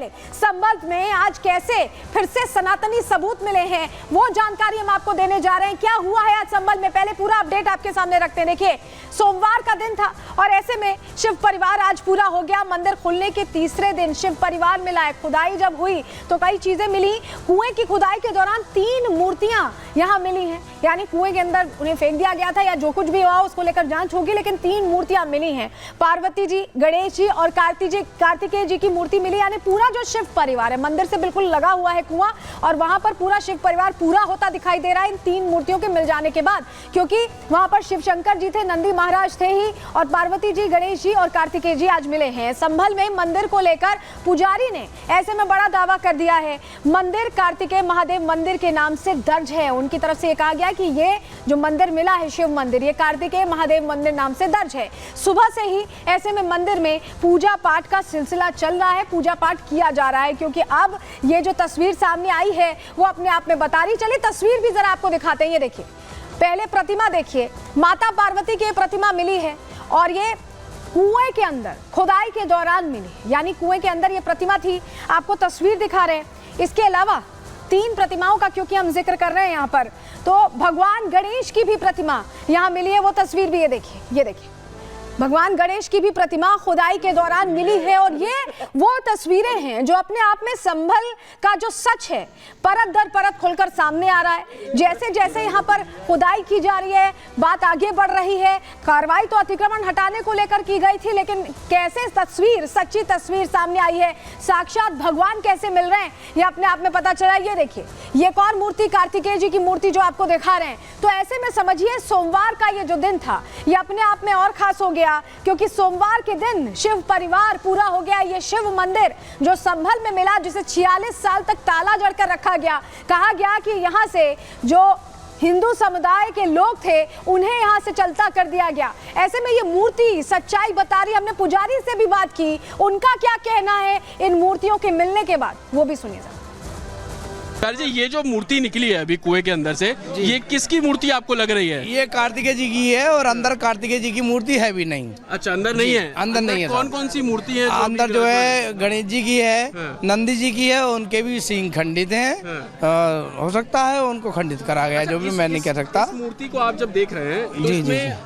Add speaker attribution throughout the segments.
Speaker 1: पहले संबल में आज कैसे फिर से सनातनी सबूत मिले हैं वो जानकारी हम आपको देने जा रहे हैं। क्या हुआ है आज संबल में, पहले पूरा अपडेट आपके सामने रखते हैं। देखिए, सोमवार का दिन था और ऐसे में शिव परिवार आज पूरा हो गया। मंदिर खुलने के तीसरे दिन शिव परिवार मिला है। खुदाई जब हुई तो कई चीजें मिली। कुएं की खुदाई के दौरान 3 मूर्तियां यहां मिली हैं, यानी कुएं के अंदर उन्हें फेंक दिया गया था या जो कुछ भी हुआ उसको लेकर जांच होगी, लेकिन 3 मूर्तियां मिली हैं। पार्वती जी, गणेश जी और कार्तिकेय जी की मूर्ति मिली। यानी पूरा जो शिव परिवार है, मंदिर से बिल्कुल लगा हुआ है कुआं और वहां पर पूरा शिव परिवार पूरा होता दिखाई दे रहा है इन 3 मूर्तियों के मिल जाने के बाद, क्योंकि वहां पर शिव शंकर जी थे, नंदी महाराज थे ही और पार्वती जी, गणेश जी और कार्तिकेय जी आज मिले हैं। संभल में मंदिर को लेकर पुजारी ने ऐसे में बड़ा दावा कर दिया है। मंदिर कार्तिकेय महादेव मंदिर के नाम से दर्ज है। उनकी तरफ से ये कहा गया कि ये जो मंदिर मिला है शिव मंदिर, ये कार्तिकेय महादेव मंदिर नाम से दर्ज है। सुबह से ही ऐसे में मंदिर में पूजा पाठ का सिलसिला चल रहा है, पूजा पाठ किया जा रहा है, क्योंकि अब ये जो तस्वीर सामने आई है वो अपने आप में बता रही। चलिए तस्वीर भी जरा आपको दिखाते हैं। ये देखिए, पहले प्रतिमा देखिए, माता पार्वती की प्रतिमा मिली है और ये कुएं के अंदर खुदाई के दौरान मिली, यानी कुएं के अंदर ये प्रतिमा थी। आपको तस्वीर दिखा रहे हैं। इसके अलावा 3 प्रतिमाओं का क्योंकि हम जिक्र कर रहे हैं यहाँ पर, तो भगवान गणेश की भी प्रतिमा यहाँ मिली है। वो तस्वीर भी ये देखिए, ये देखिए, भगवान गणेश की भी प्रतिमा खुदाई के दौरान मिली है। और ये वो तस्वीरें हैं जो अपने आप में संभल का जो सच है परत दर परत खुलकर सामने आ रहा है। जैसे जैसे यहाँ पर खुदाई की जा रही है, बात आगे बढ़ रही है। कार्रवाई तो अतिक्रमण हटाने को लेकर की गई थी, लेकिन कैसे तस्वीर, सच्ची तस्वीर सामने आई है, साक्षात भगवान कैसे मिल रहे हैं, ये अपने आप में पता चला। ये देखिए, ये एक और मूर्ति, कार्तिकेय जी की मूर्ति जो आपको दिखा रहे हैं। तो ऐसे में समझिए सोमवार का ये जो दिन था ये अपने आप में और खास हो गया, क्योंकि सोमवार के दिन शिव परिवार पूरा हो गया। ये शिव मंदिर जो संभल में मिला, जिसे 46 साल तक ताला जड़कर रखा गया, कहा गया कि यहाँ से जो हिंदू समुदाय के लोग थे उन्हें यहाँ से चलता कर दिया गया। ऐसे में ये मूर्ति सच्चाई बता रही। हमने पुजारी से भी बात की, उनका क्या कहना है इन मूर्तियों के मिलने के बाद, वो भी सुनिए।
Speaker 2: सर जी, ये जो मूर्ति निकली है अभी कुएं के अंदर से, ये किसकी मूर्ति आपको लग रही है?
Speaker 3: ये कार्तिकेय जी की है और अंदर कार्तिकेय जी की मूर्ति है भी नहीं।
Speaker 2: अच्छा, अंदर नहीं है?
Speaker 3: अंदर नहीं है।
Speaker 2: कौन कौन सी मूर्ति है?
Speaker 3: अंदर जो है गणेश जी की है, नंदी जी की है, उनके भी सींग खंडित हैं। हो सकता है उनको खंडित करा गया, जो भी मैं नहीं कह सकता।
Speaker 2: इस मूर्ति को आप जब देख रहे हैं तो इसमें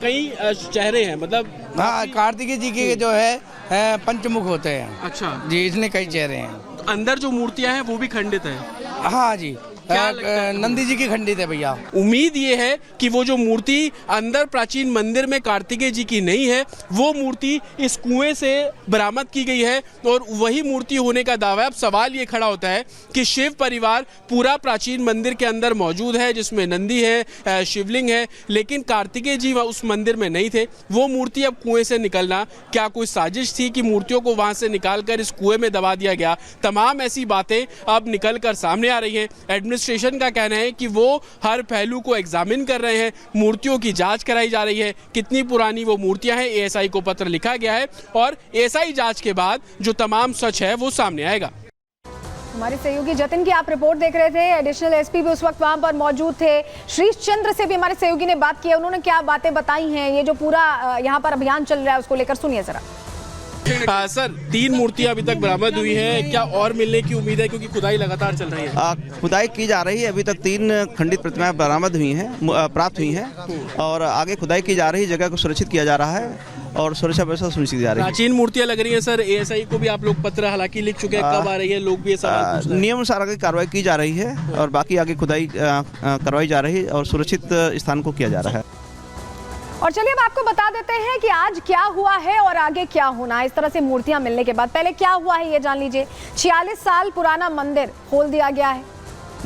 Speaker 2: कई चेहरे हैं, मतलब
Speaker 3: हाँ, कार्तिकेय जी के जो है पंचमुख होते हैं।
Speaker 2: अच्छा
Speaker 3: जी, इसलिए कई चेहरे हैं।
Speaker 2: अंदर जो मूर्तियां हैं वो भी खंडित है?
Speaker 3: हाँ जी, नंदी जी की खंडित है भैया।
Speaker 2: उम्मीद ये है कि वो जो मूर्ति अंदर प्राचीन मंदिर में कार्तिकेय जी की नहीं है, वो मूर्ति इस कुएं से बरामद की गई है और वही मूर्ति होने का दावा है। अब सवाल ये खड़ा होता है कि शिव परिवार पूरा प्राचीन मंदिर के अंदर मौजूद है, जिसमें नंदी है, शिवलिंग है, लेकिन कार्तिकेय जी उस मंदिर में नहीं थे। वो मूर्ति अब कुएं से निकलना, क्या कोई साजिश थी कि मूर्तियों को वहां से निकालकर इस कुएं में दबा दिया गया? तमाम ऐसी बातें अब निकलकर सामने आ रही हैं। एडमिनिस्ट्रेशन का कहना है कि वो हर पहलू को एग्जामिन कर रहे हैं, मूर्तियों की जांच कराई जा रही है, कितनी पुरानी वो मूर्तियां हैं। एएसआई को पत्र लिखा गया है और एएसआई जांच के बाद जो तमाम सच है वो सामने आएगा।
Speaker 1: हमारे सहयोगी जतिन की आप रिपोर्ट देख रहे थे, एडिशनल एसपी भी उस वक्त वहां पर मौजूद थे। श्रीश चंद्र से भी हमारे सहयोगी ने बात की है, उन्होंने क्या बातें बताई हैं, ये जो पूरा यहाँ पर अभियान चल रहा है उसको लेकर सुनिए जरा।
Speaker 2: सर, 3 मूर्तियां अभी तक बरामद हुई हैं, क्या और मिलने की उम्मीद है, क्योंकि खुदाई लगातार चल रही है?
Speaker 4: खुदाई की जा रही है, अभी तक 3 खंडित प्रतिमाएं बरामद हुई हैं, प्राप्त हुई हैं और आगे खुदाई की जा रही है। जगह को सुरक्षित किया जा रहा है और सुरक्षा व्यवस्था सुनिश्चित की जा रही है।
Speaker 2: प्राचीन मूर्तियां लग रही हैं सर। एएसआई को भी आप लोग पत्र हालांकि लिख चुके हैं, कब आ रही है? लोग भी ये सवाल पूछ रहे हैं।
Speaker 4: नियम अनुसार आगे कार्रवाई की जा रही है और बाकी आगे खुदाई करवाई जा रही है और सुरक्षित स्थान को किया जा रहा है।
Speaker 1: और चलिए अब आपको बता देते हैं कि आज क्या हुआ है और आगे क्या होना है। इस तरह से मूर्तियां मिलने के बाद पहले क्या हुआ है ये जान लीजिए। 46 साल पुराना मंदिर खोल दिया गया है,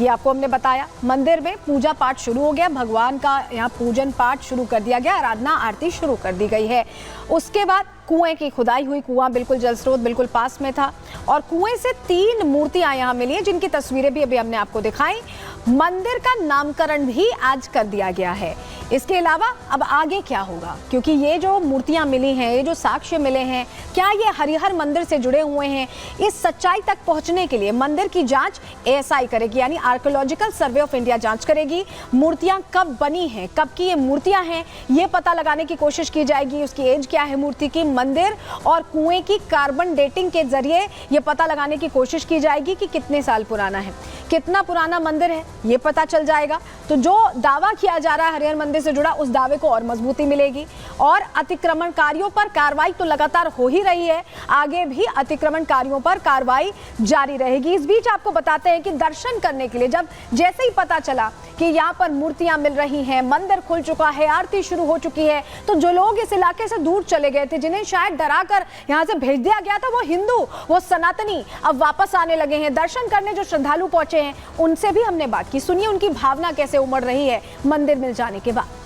Speaker 1: ये आपको हमने बताया। मंदिर में पूजा पाठ शुरू हो गया, भगवान का यहाँ पूजन पाठ शुरू कर दिया गया, आराधना आरती शुरू कर दी गई है। उसके बाद कुएं की खुदाई हुई, कुआं बिल्कुल जल स्रोत बिल्कुल पास में था और कुएं से 3 मूर्तियां यहाँ मिली हैं, जिनकी तस्वीरें भी अभी हमने आपको दिखाई। मंदिर का नामकरण भी आज कर दिया गया है। इसके अलावा अब आगे क्या होगा, क्योंकि ये जो मूर्तियां मिली हैं, ये जो साक्ष्य मिले हैं, क्या ये हरिहर मंदिर से जुड़े हुए हैं? इस सच्चाई तक पहुंचने के लिए मंदिर की जांच एएसआई करेगी, यानी आर्कियोलॉजिकल सर्वे ऑफ इंडिया जांच करेगी। मूर्तियां कब बनी हैं, कब की ये मूर्तियां हैं, ये पता लगाने की कोशिश की जाएगी। उसकी एज क्या है मूर्ति की, मंदिर और कुएं की कार्बन डेटिंग के जरिए ये पता लगाने की कोशिश की जाएगी कि कितने साल पुराना है, कितना पुराना मंदिर है, ये पता चल जाएगा। तो जो दावा किया जा रहा है हरिहर मंदिर से जुड़ा, उस दावे को और मजबूती मिलेगी। और अतिक्रमणकारियों पर कार्रवाई तो लगातार हो ही रही है, आगे भी अतिक्रमणकारियों पर कार्रवाई जारी रहेगी। इस बीच आपको बताते हैं कि दर्शन करने के लिए जब जैसे ही पता चला कि यहाँ पर मूर्तियां मिल रही हैं, मंदिर खुल चुका है, आरती शुरू हो चुकी है, तो जो लोग इस इलाके से दूर चले गए थे, जिन्हें शायद डराकर यहाँ से भेज दिया गया था, वो हिंदू, वो सनातनी अब वापस आने लगे हैं। दर्शन करने जो श्रद्धालु पहुंचे हैं, उनसे भी हमने बात की। सुनिए उनकी भावना कैसे उमड़ रही है मंदिर मिल जाने के बाद।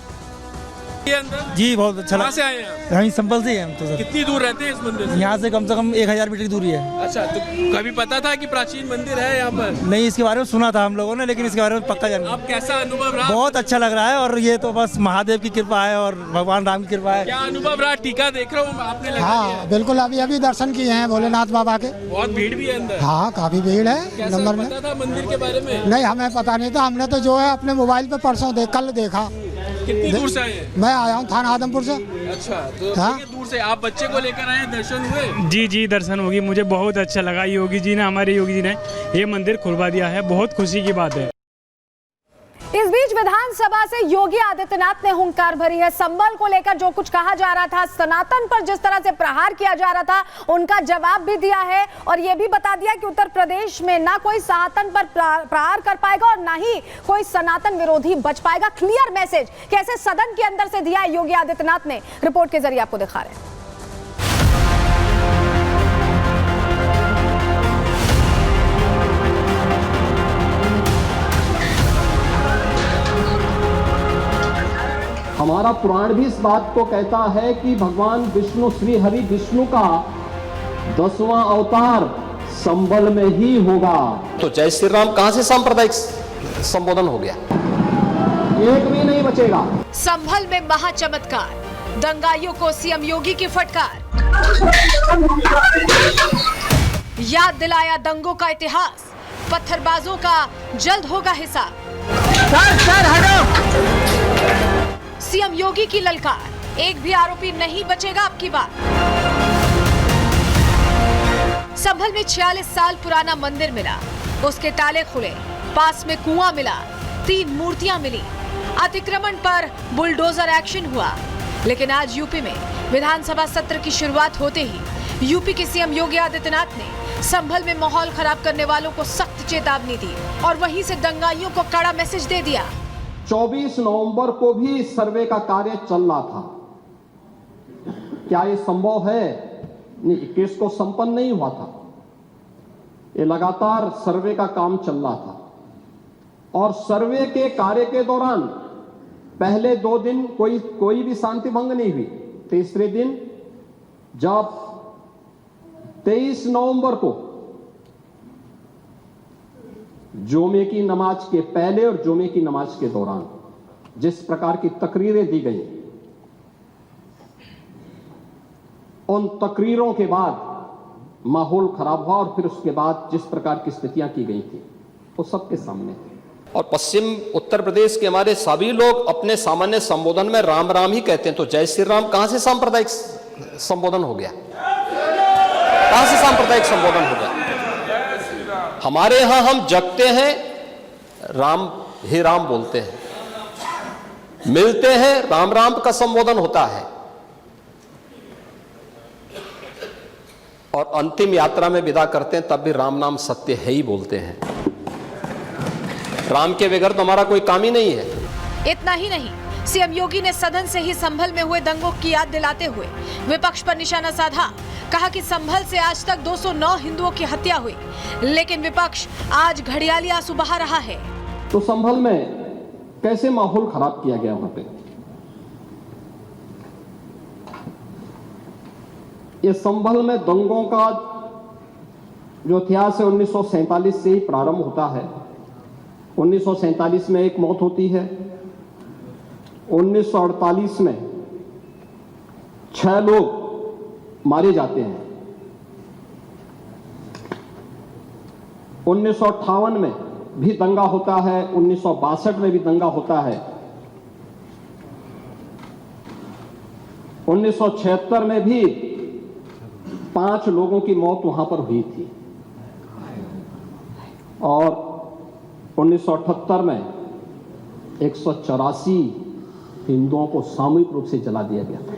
Speaker 5: जी बहुत अच्छा
Speaker 2: कहाँ से आए हैं आप?
Speaker 5: हम संभल से ही हैं हम तो सर।
Speaker 2: कितनी दूर रहते हैं इस मंदिर से?
Speaker 5: यहाँ से कम 1000 मीटर की दूरी है।
Speaker 2: अच्छा, तो कभी पता था कि प्राचीन मंदिर है यहाँ पर?
Speaker 5: नहीं, इसके बारे में सुना था हम लोगों ने, लेकिन इसके बारे में पक्का जानना।
Speaker 2: अब कैसा अनुभव रहा?
Speaker 5: बहुत अच्छा लग रहा है, और ये तो बस महादेव की कृपा है और भगवान राम की कृपा है।
Speaker 2: क्या अनुभव रहा? टीका देख रहा हूँ आपने लगा
Speaker 6: हाँ
Speaker 2: दिया।
Speaker 6: बिल्कुल, अभी दर्शन किए हैं भोलेनाथ बाबा के।
Speaker 2: बहुत भीड़ भी है अंदर।
Speaker 6: हाँ काफी भीड़ है।
Speaker 2: कैसा
Speaker 6: नंबर में
Speaker 2: पता था मंदिर के बारे में?
Speaker 6: नहीं, हमें पता नहीं था। हमने तो जो है अपने मोबाइल पे परसों कल देखा।
Speaker 2: कितनी दूर से आए हैं?
Speaker 6: मैं आया हूँ थाना आदमपुर से।
Speaker 2: अच्छा, तो
Speaker 6: हाँ?
Speaker 2: कितनी दूर से आप बच्चे को लेकर आए हैं, दर्शन हुए?
Speaker 7: जी जी दर्शन होगी, मुझे बहुत अच्छा लगा। योगी जी ने, हमारे योगी जी ने ये मंदिर खुलवा दिया है, बहुत खुशी की बात है।
Speaker 1: इस बीच विधानसभा से योगी आदित्यनाथ ने हुंकार भरी है। संबल को लेकर जो कुछ कहा जा रहा था, सनातन पर जिस तरह से प्रहार किया जा रहा था, उनका जवाब भी दिया है और यह भी बता दिया कि उत्तर प्रदेश में ना कोई सनातन पर प्रहार कर पाएगा और ना ही कोई सनातन विरोधी बच पाएगा। क्लियर मैसेज कैसे सदन के अंदर से दिया है योगी आदित्यनाथ ने, रिपोर्ट के जरिए आपको दिखा रहे हैं।
Speaker 8: हमारा पुराण भी इस बात को कहता है कि भगवान विष्णु, श्री हरि विष्णु का 10वां अवतार संबल में ही होगा।
Speaker 9: तो जय श्री राम कहां से सांप्रदायिक संबोधन हो गया?
Speaker 8: एक भी नहीं बचेगा।
Speaker 1: संभल में महाचमत्कार, दंगाइयों को सीएम योगी की फटकार। याद दिलाया दंगों का इतिहास, पत्थरबाजों का जल्द होगा हिसाब। सीएम योगी की ललकार, एक भी आरोपी नहीं बचेगा अब की बार। संभल में 46 साल पुराना मंदिर मिला, उसके ताले खुले, पास में कुआं मिला, 3 मूर्तियां मिली। अतिक्रमण पर बुलडोजर एक्शन हुआ। लेकिन आज यूपी में विधानसभा सत्र की शुरुआत होते ही यूपी के सीएम योगी आदित्यनाथ ने संभल में माहौल खराब करने वालों को सख्त चेतावनी दी और वहीं से दंगाइयों को कड़ा मैसेज दे दिया।
Speaker 8: 24 नवंबर को भी सर्वे का कार्य चल रहा था। क्या ये संभव है? नहीं, 21 को संपन्न नहीं हुआ था। ये लगातार सर्वे का काम चल रहा था और सर्वे के कार्य के दौरान पहले 2 दिन कोई भी शांति भंग नहीं हुई। तीसरे दिन जब 23 नवंबर को जुमे की नमाज के पहले और जुमे की नमाज के दौरान जिस प्रकार की तकरीरें दी गई, उन तकरीरों के बाद माहौल खराब हुआ और फिर उसके बाद जिस प्रकार की स्थितियां की गई थी वो सबके सामने थी।
Speaker 9: और पश्चिम उत्तर प्रदेश के हमारे सभी लोग अपने सामान्य संबोधन में राम राम ही कहते हैं, तो जय श्री राम कहां से सांप्रदायिक संबोधन हो गया? कहां से सांप्रदायिक संबोधन हो गया? हमारे यहां हम जगते हैं, राम ही राम बोलते हैं, मिलते हैं, राम राम का संबोधन होता है और अंतिम यात्रा में विदा करते हैं तब भी राम नाम सत्य है ही बोलते हैं। राम के बगैर तो हमारा कोई काम ही नहीं है।
Speaker 1: इतना ही नहीं, सीएम योगी ने सदन से ही संभल में हुए दंगों की याद दिलाते हुए विपक्ष पर निशाना साधा। कहा कि संभल से आज तक 209 हिंदुओं की हत्या हुई, लेकिन विपक्ष आज घड़ियाली आंसू बहा रहा है।
Speaker 8: तो संभल में कैसे माहौल खराब किया गया वहां पे? ये संभल में दंगों का जो इतिहास है 1947 से ही प्रारंभ होता है। 1947 में एक मौत होती है, 1948 में 6 लोग मारे जाते हैं। 1958 में भी दंगा होता है, 1962 में भी दंगा होता है, 1976 में भी 5 लोगों की मौत वहां पर हुई थी और 1978 में 184 हिंदुओं को सामूहिक रूप से जला दिया गया था।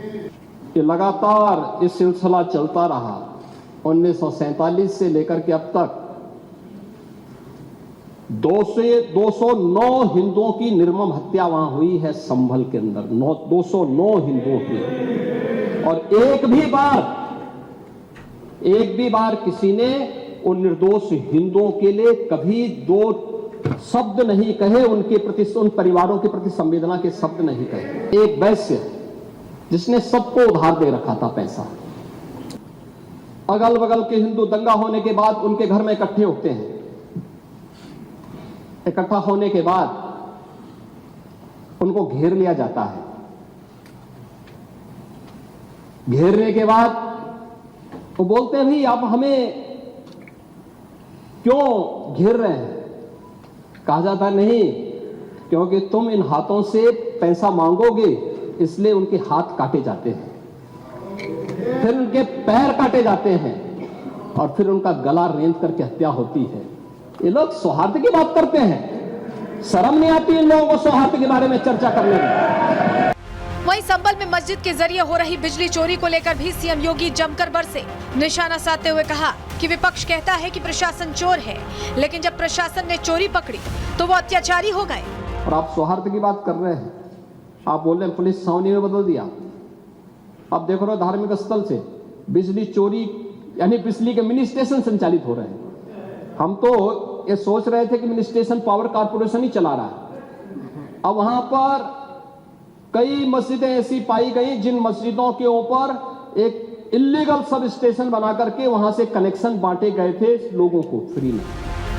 Speaker 8: ये लगातार इस सिलसिला चलता रहा। 1947 से लेकर के अब तक 209 हिंदुओं की निर्मम हत्या वहां हुई है संभल के अंदर, 209 हिंदुओं की। और एक भी बार किसी ने उन निर्दोष हिंदुओं के लिए कभी 2 शब्द नहीं कहे, उनके प्रति, उन परिवारों के प्रति संवेदना के शब्द नहीं कहे। एक वैश्य जिसने सबको उधार दे रखा था पैसा, अगल बगल के हिंदू दंगा होने के बाद उनके घर में इकट्ठे होते हैं। इकट्ठा होने के बाद उनको घेर लिया जाता है। घेरने के बाद वो बोलते हैं भाई आप हमें क्यों घेर रहे हैं? कहा जाता है नहीं, क्योंकि तुम इन हाथों से पैसा मांगोगे, इसलिए उनके हाथ काटे जाते हैं, फिर उनके पैर काटे जाते हैं और फिर उनका गला रेंद करके हत्या होती है। ये लोग सौहार्द की बात करते हैं, शर्म नहीं आती इन लोगों को सौहार्द के बारे में चर्चा करने में।
Speaker 1: वहीं संभल में मस्जिद के जरिए हो रही बिजली चोरी को लेकर भी सीएम योगी जमकर बरसे। निशाना साधते हुए कहा कि विपक्ष कहता है कि प्रशासन चोर है, लेकिन जब प्रशासन ने चोरी पकड़ी तो वो अत्याचारी हो गए।
Speaker 8: और आप सौहार्द की बात कर रहे हैं, आप बोल रहे हैं पुलिस छावनी में बदल दिया। अब देखो रहे धार्मिक स्थल से बिजली चोरी, यानी बिजली के मिनी स्टेशन संचालित हो रहे हैं। हम तो ये सोच रहे थे कि मिनी स्टेशन पावर कारपोरेशन ही चला रहा है। अब वहां पर कई मस्जिदें ऐसी पाई गई जिन मस्जिदों के ऊपर एक इलीगल सब स्टेशन बना करके वहां से कनेक्शन बांटे गए थे लोगों को फ्री में।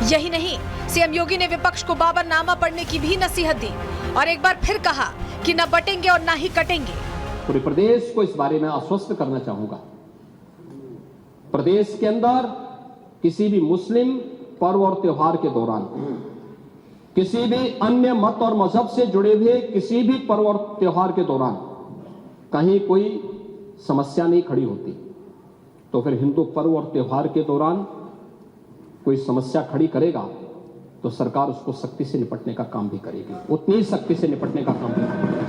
Speaker 1: यही नहीं, सीएम योगी ने विपक्ष को बाबरनामा पढ़ने की भी नसीहत दी और एक बार फिर कहा कि न बटेंगे और न ही कटेंगे।
Speaker 8: पूरे प्रदेश को इस बारे में आश्वस्त करना चाहूंगा, प्रदेश के अंदर किसी भी मुस्लिम पर्व और त्योहार के दौरान, किसी भी अन्य मत और मजहब से जुड़े हुए किसी भी पर्व और त्योहार के दौरान कहीं कोई समस्या नहीं खड़ी होती, तो फिर हिंदू पर्व और त्योहार के दौरान कोई समस्या खड़ी करेगा तो सरकार उसको सख्ती से निपटने का काम भी करेगी, उतनी ही सख्ती से निपटने का काम भी करेगी।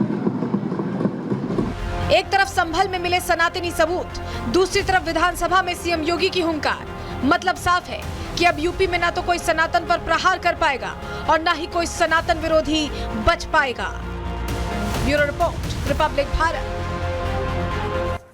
Speaker 1: एक तरफ संभल में मिले सनातनी सबूत, दूसरी तरफ विधानसभा में सीएम योगी की हुंकार। मतलब साफ है कि अब यूपी में ना तो कोई सनातन पर प्रहार कर पाएगा और ना ही कोई सनातन विरोधी बच पाएगा। Bureau report, Republic Bharat.